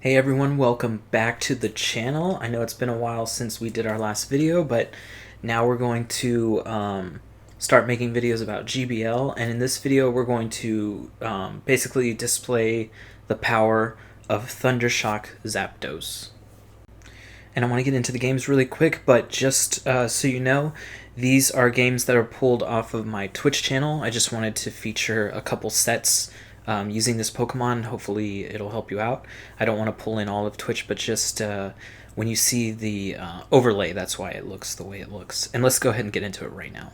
Hey everyone, welcome back to the channel. I know it's been a while since we did our last video, but now we're going to start making videos about GBL, and in this video we're going to basically display the power of Thundershock Zapdos. And I want to get into the games really quick, but just so you know, these are games that are pulled off of my Twitch channel. I just wanted to feature a couple sets using this Pokemon. Hopefully it'll help you out. I don't want to pull in all of Twitch, but just when you see the overlay, that's why it looks the way it looks. And let's go ahead and get into it right now.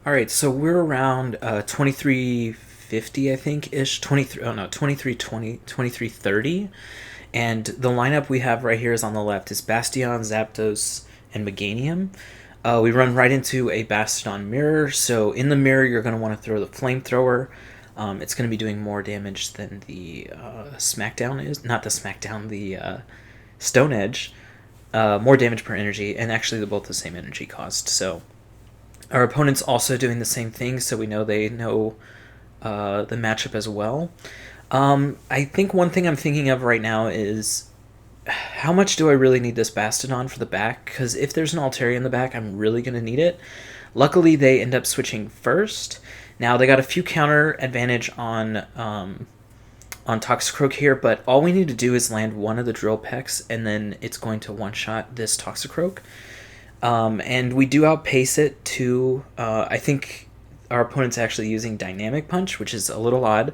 Alright, so we're around 2350, I think, ish. 2320, 2330. And the lineup we have right here is on the left is Bastion, Zapdos, and Meganium. We run right into a Bastion mirror, so in the mirror you're going to want to throw the Flamethrower. It's going to be doing more damage than the Smackdown is. Not the Smackdown, the Stone Edge. More damage per energy, and actually they're both the same energy cost. So our opponent's also doing the same thing, so we know they know the matchup as well. I think one thing I'm thinking of right now is how much do I really need this Bastodon for the back? Because if there's an Altaria in the back, I'm really going to need it. Luckily, they end up switching first. Now, they got a few counter advantage on Toxicroak here, but all we need to do is land one of the Drill Pecks, and then it's going to one-shot this Toxicroak. And we do outpace it to, I think our opponent's actually using Dynamic Punch, which is a little odd.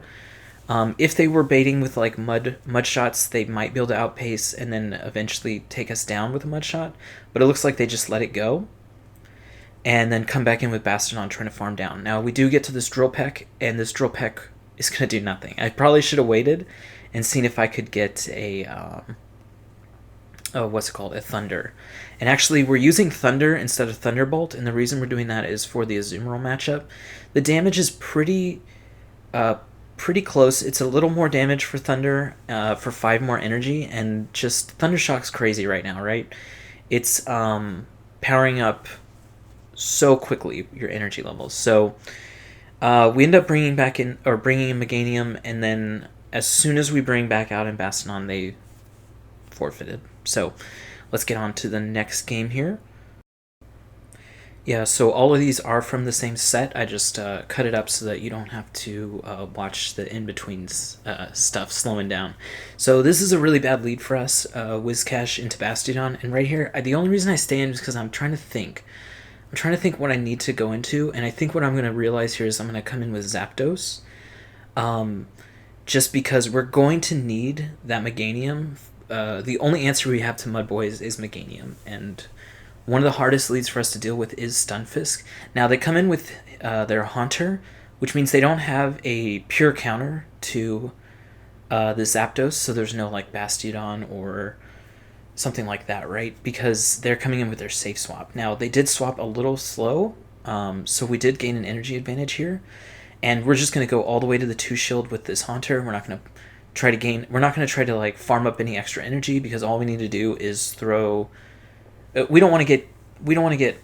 If they were baiting with like mud shots, they might be able to outpace and then eventually take us down with a mud shot. But it looks like they just let it go, and then come back in with Bastodon trying to farm down. Now we do get to this Drill Peck, and this Drill Peck is going to do nothing. I probably should have waited and seen if I could get a a Thunder. And actually we're using Thunder instead of Thunderbolt, and the reason we're doing that is for the Azumarill matchup. The damage is pretty close. It's a little more damage for Thunder for 5 more energy, and just Thundershock's crazy right now, right? It's powering up so quickly your energy levels. So we end up bringing in Meganium, and then as soon as we bring back out in Bastion, they forfeited. So let's get on to the next game here. Yeah, so all of these are from the same set. I just cut it up so that you don't have to watch the in-between stuff slowing down. So this is a really bad lead for us, Whiscash into Bastiodon. And right here, the only reason I stay in is because I'm trying to think. I'm trying to think what I need to go into, and I think what I'm going to realize here is I'm going to come in with Zapdos. Just because we're going to need that Meganium. The only answer we have to Mudboy is Meganium, and one of the hardest leads for us to deal with is Stunfisk. Now, they come in with their Haunter, which means they don't have a pure counter to the Zapdos, so there's no like Bastiodon or something like that, right? Because they're coming in with their safe swap. Now, they did swap a little slow, so we did gain an energy advantage here, and we're just going to go all the way to the 2-shield with this Haunter. We're not going to try to like farm up any extra energy, because all we need to do is throw. We don't want to get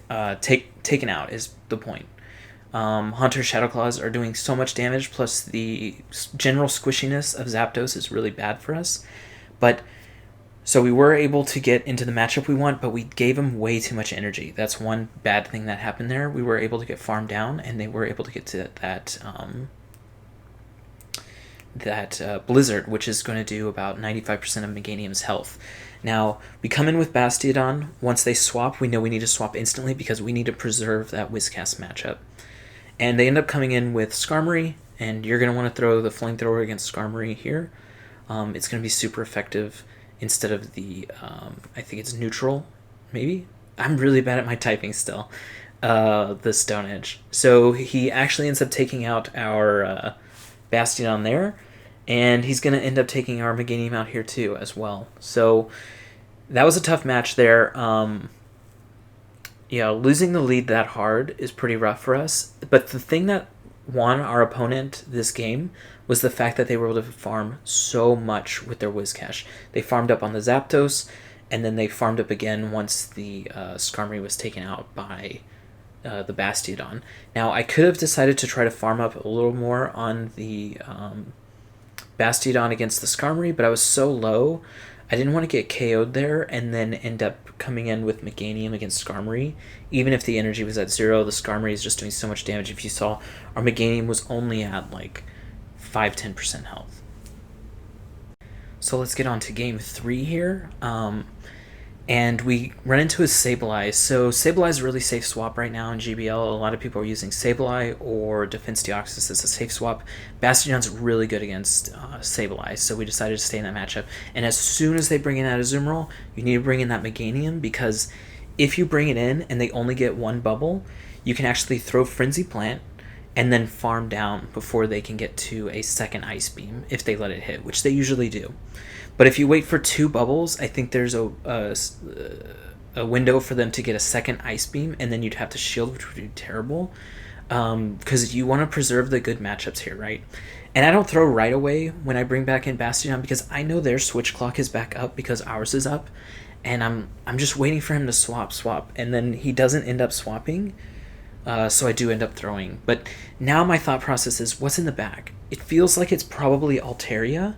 taken out is the point. Hunter Shadow Claws are doing so much damage, plus the general squishiness of Zapdos is really bad for us. But so we were able to get into the matchup we want, but we gave them way too much energy. That's one bad thing that happened there. We were able to get farmed down, and they were able to get to that Blizzard, which is going to do about 95% of Meganium's health. Now, we come in with Bastiodon. Once they swap, we know we need to swap instantly because we need to preserve that Whiscash matchup. And they end up coming in with Skarmory, and you're going to want to throw the Flamethrower against Skarmory here. It's going to be super effective instead of the, I think it's neutral, maybe? I'm really bad at my typing still. The Stone Edge. So he actually ends up taking out our Bastiodon there, and he's going to end up taking our Meganium out here too as well. So that was a tough match there. Yeah, losing the lead that hard is pretty rough for us. But the thing that won our opponent this game was the fact that they were able to farm so much with their Whiscash. They farmed up on the Zapdos, and then they farmed up again once the Skarmory was taken out by the Bastiodon. Now, I could have decided to try to farm up a little more on the Bastiodon against the Skarmory, but I was so low, I didn't want to get KO'd there and then end up coming in with Meganium against Skarmory. Even if the energy was at 0, the Skarmory is just doing so much damage. If you saw, our Meganium was only at like 5-10% health. So let's get on to game 3 here. And we run into a Sableye. So Sableye is a really safe swap right now in GBL. A lot of people are using Sableye or Defense Deoxys as a safe swap. Bastiodon's really good against Sableye, so we decided to stay in that matchup. And as soon as they bring in that Azumarill, you need to bring in that Meganium, because if you bring it in and they only get one bubble, you can actually throw Frenzy Plant and then farm down before they can get to a second Ice Beam if they let it hit, which they usually do. But if you wait for 2 bubbles, I think there's a window for them to get a second Ice Beam, and then you'd have to shield, which would be terrible. Because you want to preserve the good matchups here, right? And I don't throw right away when I bring back in Bastiodon, because I know their switch clock is back up because ours is up. And I'm just waiting for him to swap. And then he doesn't end up swapping. So I do end up throwing. But now my thought process is, what's in the bag? It feels like it's probably Altaria.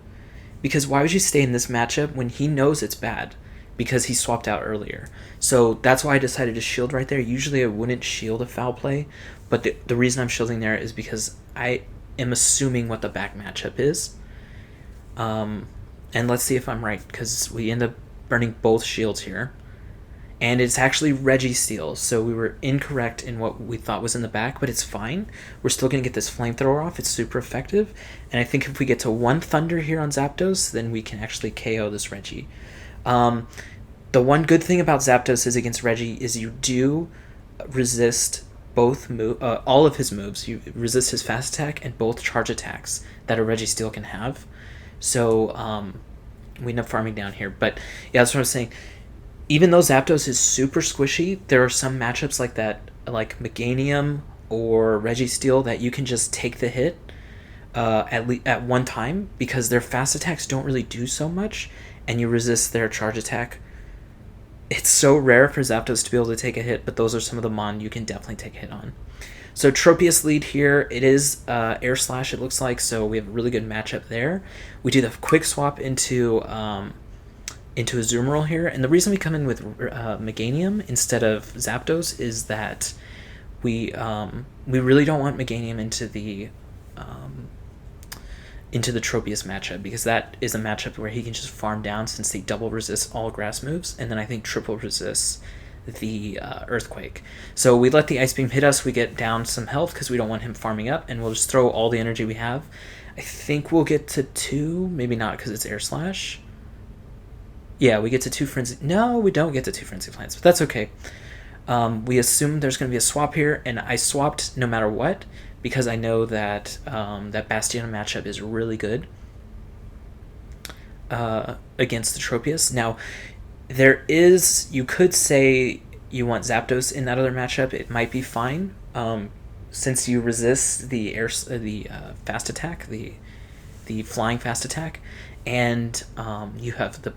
Because why would you stay in this matchup when he knows it's bad? Because he swapped out earlier. So that's why I decided to shield right there. Usually I wouldn't shield a foul play, but the reason I'm shielding there is because I am assuming what the back matchup is. And let's see if I'm right, because we end up burning both shields here. And it's actually Registeel, so we were incorrect in what we thought was in the back, but it's fine. We're still going to get this Flamethrower off. It's super effective. And I think if we get to 1 Thunder here on Zapdos, then we can actually KO this Regi. The one good thing about Zapdos is against Regi is you do resist both all of his moves. You resist his fast attack and both charge attacks that a Registeel can have. So we end up farming down here. But yeah, that's what I was saying. Even though Zapdos is super squishy, there are some matchups like that, like Meganium or Registeel, that you can just take the hit at one time, because their fast attacks don't really do so much, and you resist their charge attack. It's so rare for Zapdos to be able to take a hit, but those are some of the mon you can definitely take a hit on. So Tropius lead here. It is Air Slash, it looks like, so we have a really good matchup there. We do the quick swap into Azumarill here, and the reason we come in with Meganium instead of Zapdos is that we really don't want Meganium into the Tropius matchup, because that is a matchup where he can just farm down, since they double resist all grass moves, and then I think triple resist the Earthquake. So we let the Ice Beam hit us, we get down some health because we don't want him farming up, and we'll just throw all the energy we have. I think we'll get to 2, maybe not because it's Air Slash. Yeah, we get to 2 Frenzy... No, we don't get to 2 Frenzy Plants, but that's okay. We assume there's going to be a swap here, and I swapped no matter what, because I know that that Bastiodon matchup is really good against the Tropius. Now, there is... You could say you want Zapdos in that other matchup. It might be fine, since you resist the fast attack, the flying fast attack, and you have the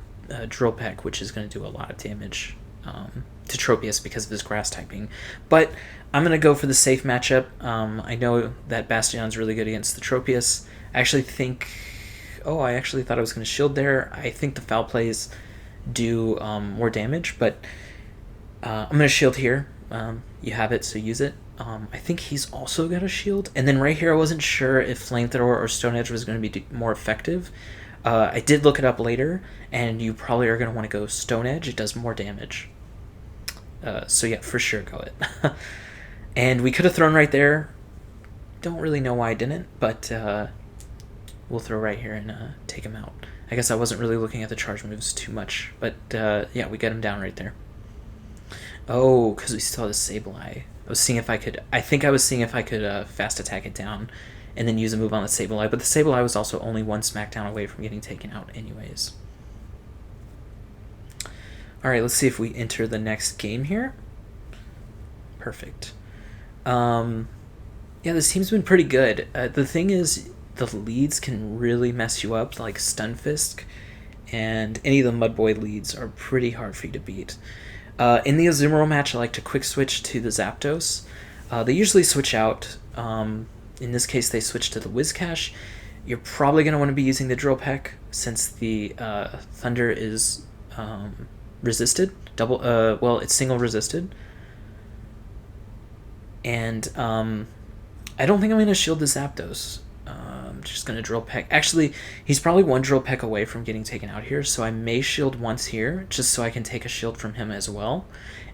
Drill Peck, which is going to do a lot of damage to Tropius because of his grass typing. But I'm going to go for the safe matchup. I know that Bastiodon's really good against the Tropius. I actually think... Oh, I actually thought I was going to shield there. I think the foul plays do more damage, but I'm going to shield here. You have it, so use it. I think he's also got a shield. And then right here, I wasn't sure if Flamethrower or Stone Edge was going to be more effective. I did look it up later, and you probably are going to want to go Stone Edge. It does more damage. So yeah, for sure, go it. And we could have thrown right there. Don't really know why I didn't, but we'll throw right here and take him out. I guess I wasn't really looking at the charge moves too much, but yeah, we get him down right there. Oh, because we still have the Sableye. I was seeing if I could... I think I was seeing if I could fast attack it down and then use a move on the Sableye, but the Sableye was also only 1 smackdown away from getting taken out anyways. Alright, let's see if we enter the next game here. Perfect. Yeah, this team's been pretty good. The thing is, the leads can really mess you up, like Stunfisk, and any of the Mudboy leads are pretty hard for you to beat. In the Azumarill match, I like to quick switch to the Zapdos. They usually switch out. In this case, they switch to the Whiscash. You're probably going to want to be using the Drill Peck since the Thunder is resisted. Well, it's single resisted. And I don't think I'm going to shield the Zapdos. I'm just going to Drill Peck. Actually, he's probably one Drill Peck away from getting taken out here, so I may shield once here, just so I can take a shield from him as well.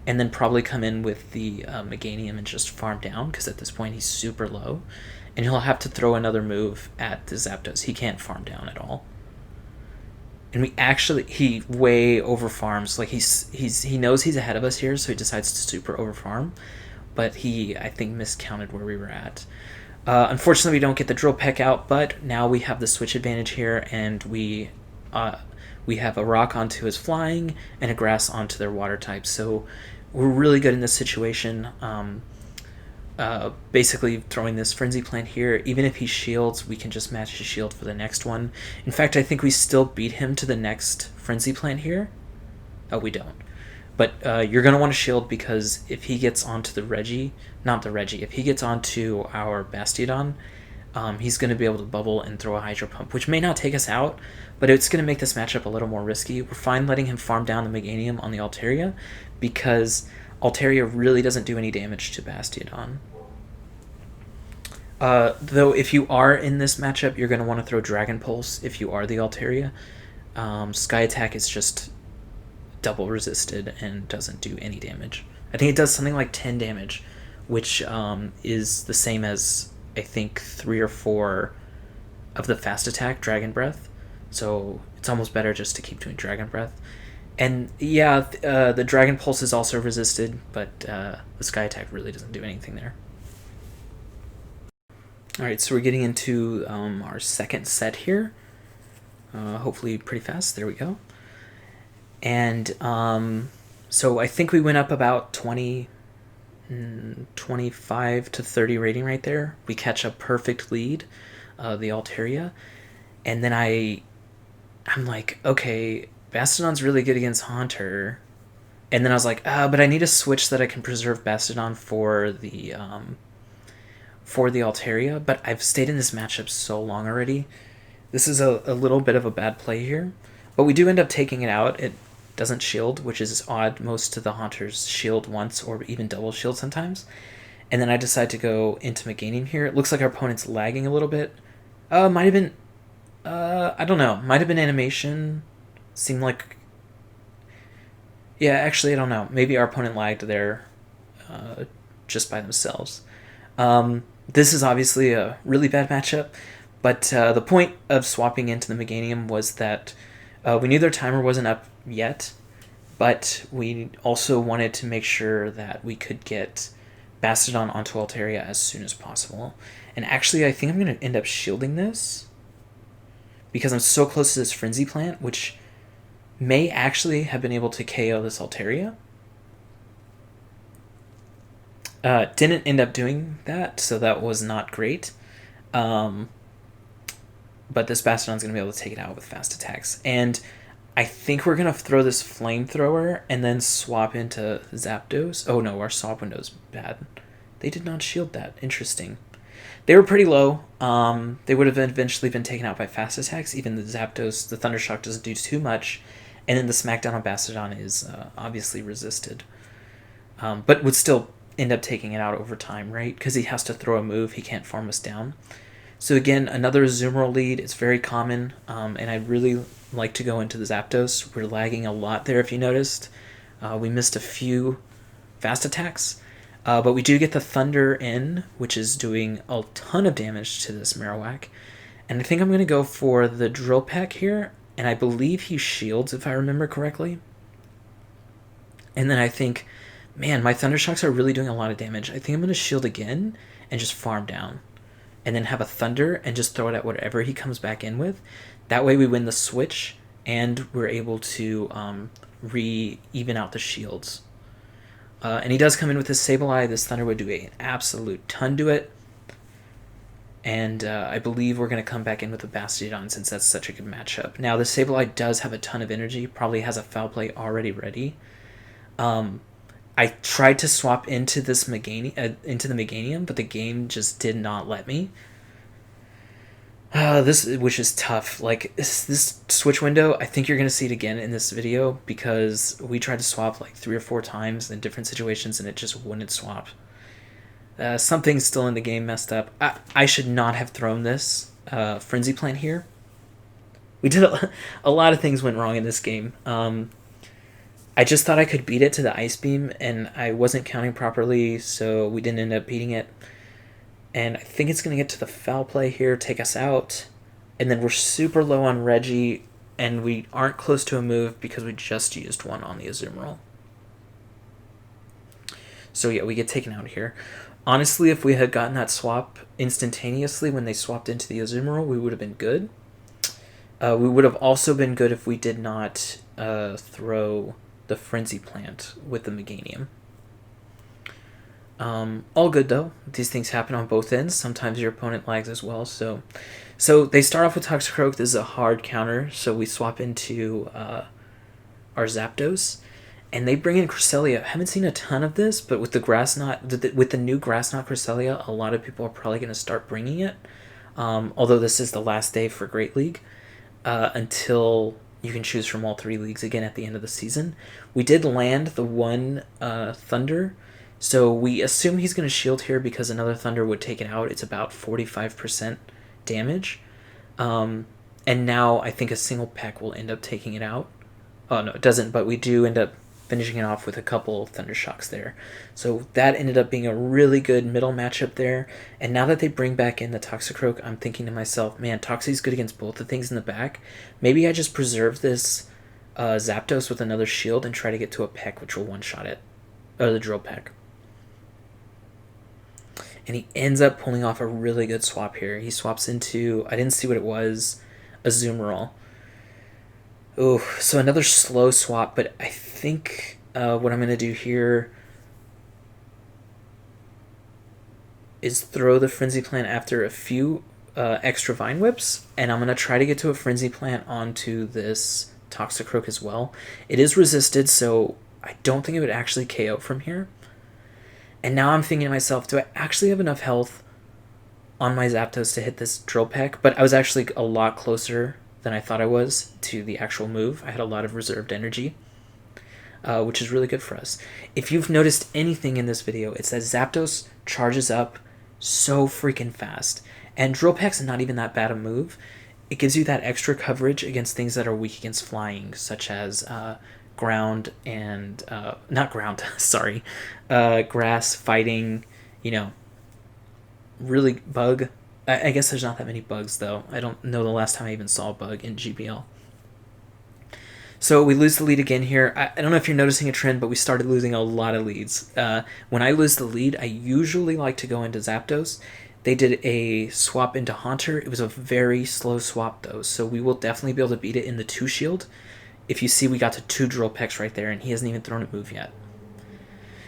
And then probably come in with the Meganium and just farm down, because at this point he's super low. And he'll have to throw another move at the Zapdos. He can't farm down at all. And he way over farms. Like he knows he's ahead of us here, so he decides to super over farm. But he, I think, miscounted where we were at. Unfortunately, we don't get the Drill Peck out, but now we have the switch advantage here, and we have a rock onto his flying and a grass onto their water type. So we're really good in this situation. Basically throwing this Frenzy Plant here, even if he shields, we can just match his shield for the next one. In fact, I think we still beat him to the next Frenzy Plant here. Oh, we don't. But you're going to want to shield, because if he gets onto the if he gets onto our Bastiodon, he's going to be able to bubble and throw a Hydro Pump, which may not take us out, but it's going to make this matchup a little more risky. We're fine letting him farm down the Meganium on the Altaria, because Altaria really doesn't do any damage to Bastiodon. Though if you are in this matchup, you're going to want to throw Dragon Pulse if you are the Altaria. Sky Attack is just double resisted and doesn't do any damage. I think it does something like 10 damage, which is the same as, I think, 3 or 4 of the Fast Attack Dragon Breath. So it's almost better just to keep doing Dragon Breath. And yeah, the Dragon Pulse is also resisted, but the Sky Attack really doesn't do anything there. Alright, so we're getting into our second set here. Hopefully pretty fast. There we go. And so I think we went up about 25 to 30 rating right there. We catch a perfect lead, the Altaria. And then I'm like, okay, Bastiodon's really good against Haunter. And then I was like, but I need a switch so that I can preserve Bastiodon for the Altaria. But I've stayed in this matchup so long already. This is a little bit of a bad play here. But we do end up taking it out. It doesn't shield, which is odd. Most of the Haunters shield once or even double shield sometimes. And then I decide to go into Meganium here. It looks like our opponent's lagging a little bit. Might have been... I don't know. Might have been animation. Seemed like... Yeah, actually, I don't know. Maybe our opponent lagged there just by themselves. This is obviously a really bad matchup, but the point of swapping into the Meganium was that we knew their timer wasn't up yet, but we also wanted to make sure that we could get Bastiodon onto Altaria as soon as possible. And actually, I think I'm going to end up shielding this, because I'm so close to this Frenzy Plant, which may actually have been able to KO this Altaria. Didn't end up doing that, so that was not great. But this Bastiodon's going to be able to take it out with fast attacks. And I think we're going to throw this Flamethrower and then swap into Zapdos. Oh no, our swap window's bad. They did not shield that. Interesting. They were pretty low. They would have eventually been taken out by fast attacks. Even the Zapdos, the Thundershock doesn't do too much. And then the Smackdown on Bastiodon is obviously resisted. But would still end up taking it out over time, right? Because he has to throw a move. He can't farm us down. So again, another Zoomer lead. It's very common, and I'd really like to go into the Zapdos. We're lagging a lot there, if you noticed. We missed a few fast attacks, but we do get the Thunder in, which is doing a ton of damage to this Marowak. And I think I'm going to go for the Drill Peck here, and I believe he shields, if I remember correctly. And then I think, man, my Thundershocks are really doing a lot of damage. I think I'm going to shield again and just farm down. And then have a Thunder and just throw it at whatever he comes back in with. That way we win the switch, and we're able to even out the shields. And he does come in with his Sableye. This Thunder would do an absolute ton to it. And I believe we're going to come back in with a Bastiodon, since that's such a good matchup. Now, the Sableye does have a ton of energy. Probably has a Foul Play already ready. I tried to swap into this into the Meganium, but the game just did not let me. Which is tough. Like this switch window, I think you're gonna see it again in this video because we tried to swap like 3 or 4 times in different situations and it just wouldn't swap. Something's still in the game messed up. I should not have thrown this frenzy plant here. We did a lot of things went wrong in this game. I just thought I could beat it to the ice beam and I wasn't counting properly, so we didn't end up beating it. And I think it's going to get to the foul play here, take us out. And then we're super low on Reggie, and we aren't close to a move because we just used one on the Azumarill. So yeah, we get taken out here. Honestly, if we had gotten that swap instantaneously when they swapped into the Azumarill, we would have been good. We would have also been good if we did not throw the Frenzy Plant with the Meganium. All good though. These things happen on both ends. Sometimes your opponent lags as well. So they start off with Toxicroak. This is a hard counter. So we swap into our Zapdos, and they bring in Cresselia. I haven't seen a ton of this, but with the Grass Knot, with the new Grass Knot Cresselia, a lot of people are probably going to start bringing it. Although this is the last day for Great League, until you can choose from all 3 leagues again at the end of the season. We did land the one Thunder. So we assume he's going to shield here because another Thunder would take it out. It's about 45% damage. And now I think a single peck will end up taking it out. Oh, no, it doesn't, but we do end up finishing it off with a couple Thundershocks there. So that ended up being a really good middle matchup there. And now that they bring back in the Toxicroak, I'm thinking to myself, man, Toxie's good against both the things in the back. Maybe I just preserve this Zapdos with another shield and try to get to a peck, which will one-shot it. Or the Drill Peck. And he ends up pulling off a really good swap here. He swaps into, I didn't see what it was, a Azumarill. Oh, so another slow swap, but I think what I'm going to do here is throw the Frenzy Plant after a few extra Vine Whips, and I'm going to try to get to a Frenzy Plant onto this Toxicroak as well. It is resisted, so I don't think it would actually KO from here. And now I'm thinking to myself, do I actually have enough health on my Zapdos to hit this Drill Peck? But I was actually a lot closer than I thought I was to the actual move. I had a lot of reserved energy, which is really good for us. If you've noticed anything in this video, it's that Zapdos charges up so freaking fast. And Drill Peck's not even that bad a move. It gives you that extra coverage against things that are weak against flying, such as ground and not ground sorry grass, fighting, really bug. I guess there's not that many bugs though. I don't know the last time I even saw a bug in GBL. So we lose the lead again here. I don't know if you're noticing a trend, but we started losing a lot of leads. When I lose the lead, I usually like to go into Zapdos. They did a swap into Haunter. It was a very slow swap though, so we will definitely be able to beat it in the 2 shield. If you see, we got to 2 Drill Pecks right there, and he hasn't even thrown a move yet.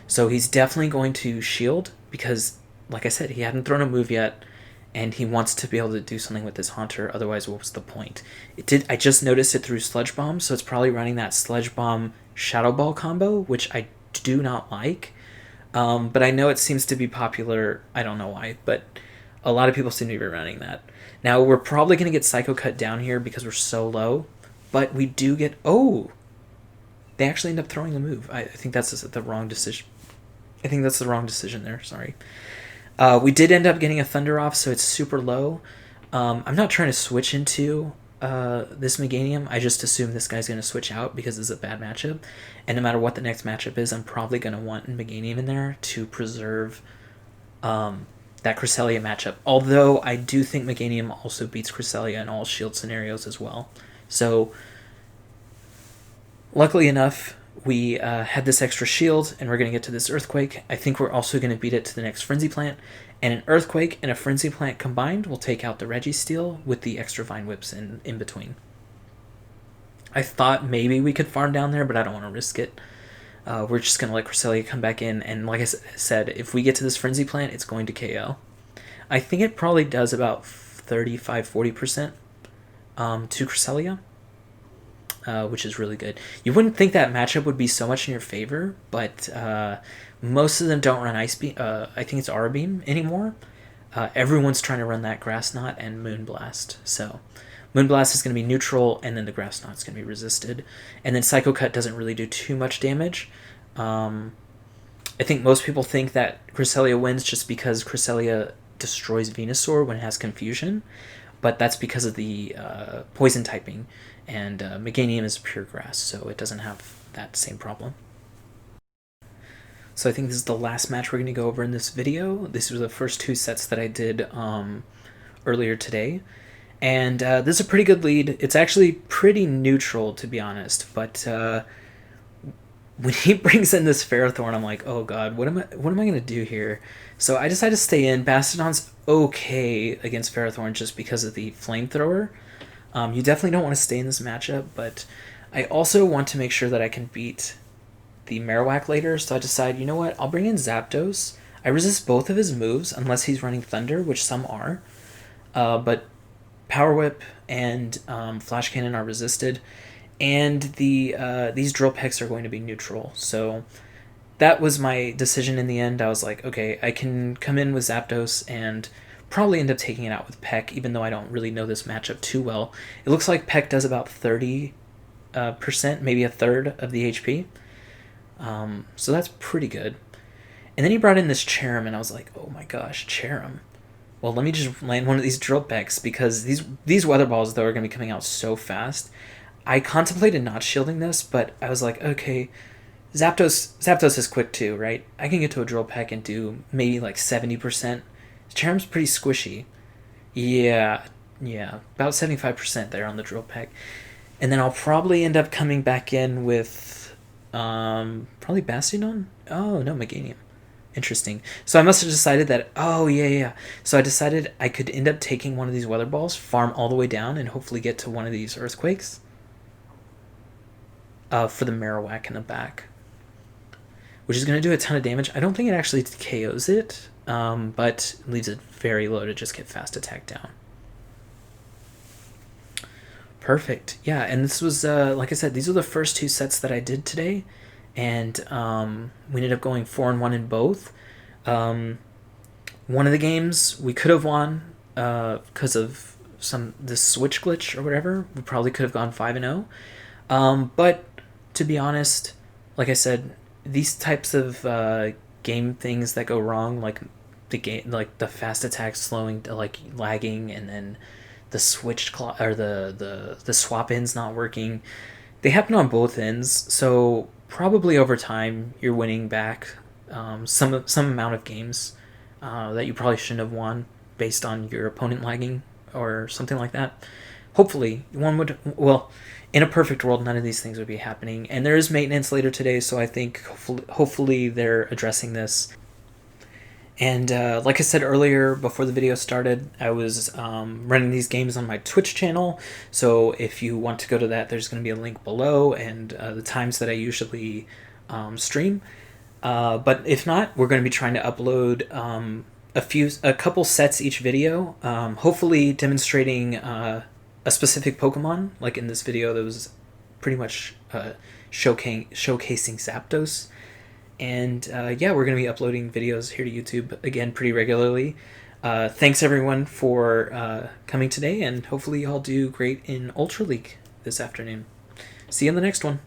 So he's definitely going to shield because, like I said, he hadn't thrown a move yet, and he wants to be able to do something with this Haunter. Otherwise, what was the point? I just noticed it through Sludge Bomb, so it's probably running that Sludge Bomb Shadow Ball combo, which I do not like. But I know it seems to be popular. I don't know why, but a lot of people seem to be running that. Now, we're probably going to get Psycho Cut down here because we're so low. But we do get... Oh! They actually end up throwing the move. I think that's the wrong decision. I think that's the wrong decision there. Sorry. We did end up getting a Thunder off, so it's super low. I'm not trying to switch into this Meganium. I just assume this guy's going to switch out because it's a bad matchup. And no matter what the next matchup is, I'm probably going to want Meganium in there to preserve that Cresselia matchup. Although I do think Meganium also beats Cresselia in all shield scenarios as well. So, luckily enough, we had this extra shield, and we're going to get to this Earthquake. I think we're also going to beat it to the next Frenzy Plant. And an Earthquake and a Frenzy Plant combined will take out the Registeel with the extra Vine Whips in between. I thought maybe we could farm down there, but I don't want to risk it. We're just going to let Cresselia come back in, and like I said, if we get to this Frenzy Plant, it's going to KO. I think it probably does about 35-40%. To Cresselia, which is really good. You wouldn't think that matchup would be so much in your favor, but most of them don't run Ice Beam. I think it's Aura Beam anymore. everyone's trying to run that Grass Knot and Moonblast. So Moonblast is going to be neutral, and then the Grass Knot's going to be resisted. And then Psycho Cut doesn't really do too much damage. I think most people think that Cresselia wins just because Cresselia destroys Venusaur when it has Confusion, but that's because of the poison typing, and Meganium is pure grass, so it doesn't have that same problem. So I think this is the last match we're going to go over in this video. These were the first 2 sets that I did earlier today. And this is a pretty good lead. It's actually pretty neutral, to be honest, but when he brings in this Ferrothorn, I'm like, oh god, what am I going to do here? So I decided to stay in. Bastiodon's okay against Ferrothorn just because of the Flamethrower. You definitely don't want to stay in this matchup, but I also want to make sure that I can beat the Marowak later, so I decide, you know what, I'll bring in Zapdos. I resist both of his moves, unless he's running Thunder, which some are, but Power Whip and Flash Cannon are resisted, and these Drill Pecks are going to be neutral, so that was my decision in the end. I was like, okay, I can come in with Zapdos and probably end up taking it out with Peck, even though I don't really know this matchup too well. It looks like Peck does about 30%, maybe a third of the HP. So that's pretty good. And then he brought in this Cherim, and I was like, oh my gosh, Cherim. Well, let me just land one of these Drill Pecks, because these Weather Balls, though, are going to be coming out so fast. I contemplated not shielding this, but I was like, okay, Zapdos is quick too, right? I can get to a Drill Peck and do maybe like 70%. Cherim's pretty squishy. Yeah, about 75% there on the Drill Peck. And then I'll probably end up coming back in with probably Bastiodon? Oh, no, Meganium. Interesting. So I must have decided that, oh, yeah. So I decided I could end up taking one of these Weather Balls, farm all the way down, and hopefully get to one of these Earthquakes for the Marowak in the back, which is going to do a ton of damage. I don't think it actually KOs it, but leaves it very low to just get fast attack down. Perfect. Yeah, and this was, like I said, these are the first 2 sets that I did today, and we ended up going 4-1 in both. One of the games we could have won because of this switch glitch or whatever. We probably could have gone 5-0. But to be honest, like I said, these types of game things that go wrong, like the fast attack slowing, like lagging, and then the switched or the swap ins not working, they happen on both ends. So probably over time you're winning back some amount of games that you probably shouldn't have won based on your opponent lagging or something like that. Hopefully one would, well, in a perfect world, none of these things would be happening. And there is maintenance later today, so I think hopefully they're addressing this. And like I said earlier, before the video started, I was running these games on my Twitch channel. So if you want to go to that, there's going to be a link below, and the times that I usually stream. But if not, we're going to be trying to upload a couple sets each video, hopefully demonstrating a specific Pokemon. Like in this video, that was pretty much showcasing Zapdos. And yeah, we're going to be uploading videos here to YouTube again pretty regularly. Thanks everyone for coming today, and hopefully y'all do great in Ultra League this afternoon. See you in the next one.